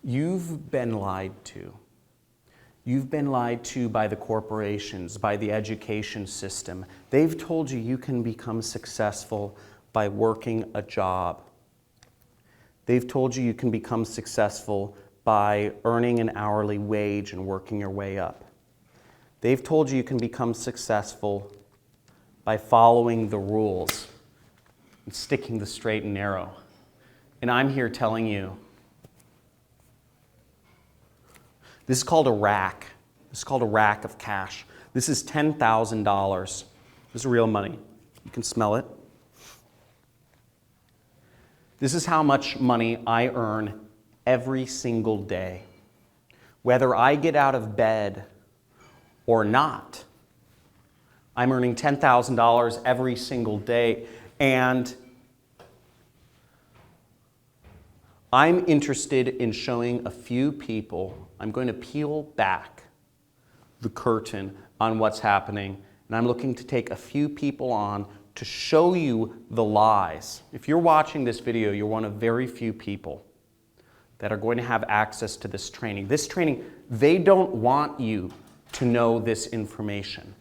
You've been lied to. You've been lied to by the corporations, by the education system. They've told you you can become successful by working a job. They've told you you can become successful by earning an hourly wage and working your way up. They've told you you can become successful by following the rules and sticking the straight and narrow. And I'm here telling you, this is called a rack. This is called a rack of cash. This is $10,000. This is real money. You can smell it. This is how much money I earn every single day. Whether I get out of bed or not, I'm earning $10,000 every single day. And I'm interested in showing a few people. I'm going to peel back the curtain on what's happening, and I'm looking to take a few people on to show you the lies. If you're watching this video, you're one of very few people that are going to have access to this training. This training, they don't want you to know this information.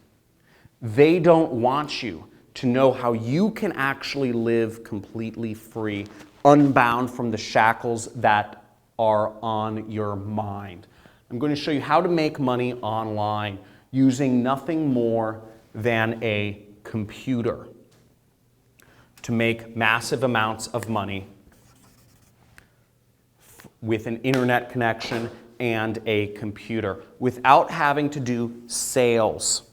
They don't want you to know how you can actually live completely free, unbound from the shackles that are on your mind. I'm going to show you how to make money online using nothing more than a computer to make massive amounts of money with an internet connection and a computer without having to do sales,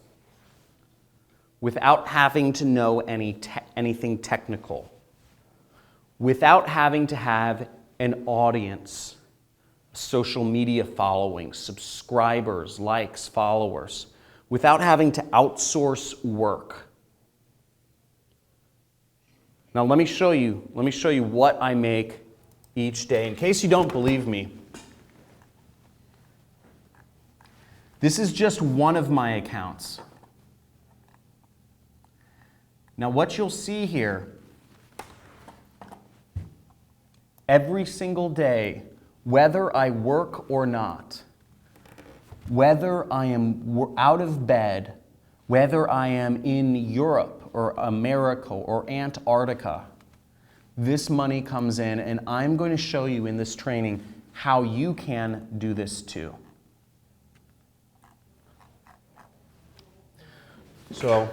without having to know anything technical, without having to have an audience, social media following, subscribers, likes, followers, without having to outsource work. Now let me show you what I make each day. In case you don't believe me, this is just one of my accounts. Now what you'll see here, every single day, whether I work or not, whether I am out of bed, whether I am in Europe or America or Antarctica, this money comes in, and I'm going to show you in this training how you can do this too. So,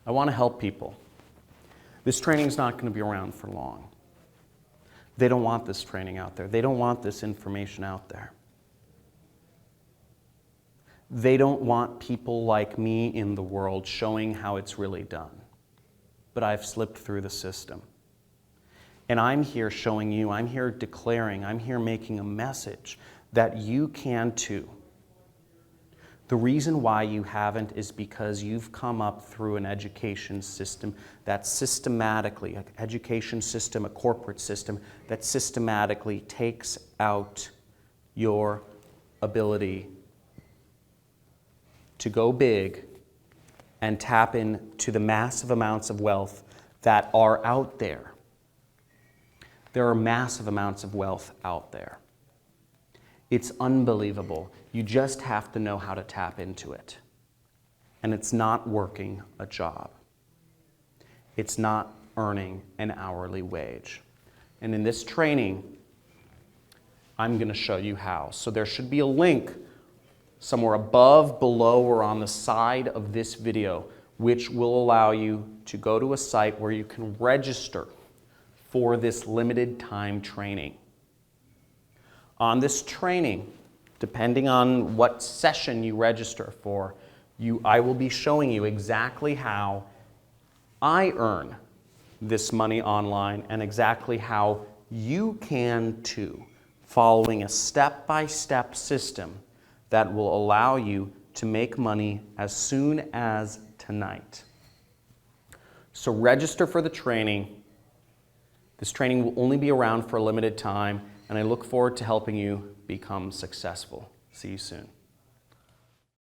I want to help people. This training is not going to be around for long. They don't want this training out there. They don't want this information out there. They don't want people like me in the world showing how it's really done. But I've slipped through the system. And I'm here showing you, I'm here declaring, I'm here making a message that you can too. The reason why you haven't is because you've come up through an education system that systematically, an education system, a corporate system, that systematically takes out your ability to go big and tap into the massive amounts of wealth that are out there. There are massive amounts of wealth out there. It's unbelievable. You just have to know how to tap into it. And it's not working a job. It's not earning an hourly wage. And in this training, I'm going to show you how. So there should be a link somewhere above, below, or on the side of this video, which will allow you to go to a site where you can register for this limited time training. On this training, depending on what session you register for, I will be showing you exactly how I earn this money online and exactly how you can too, following a step-by-step system that will allow you to make money as soon as tonight. So register for the training. This training will only be around for a limited time, and I look forward to helping you become successful. See you soon.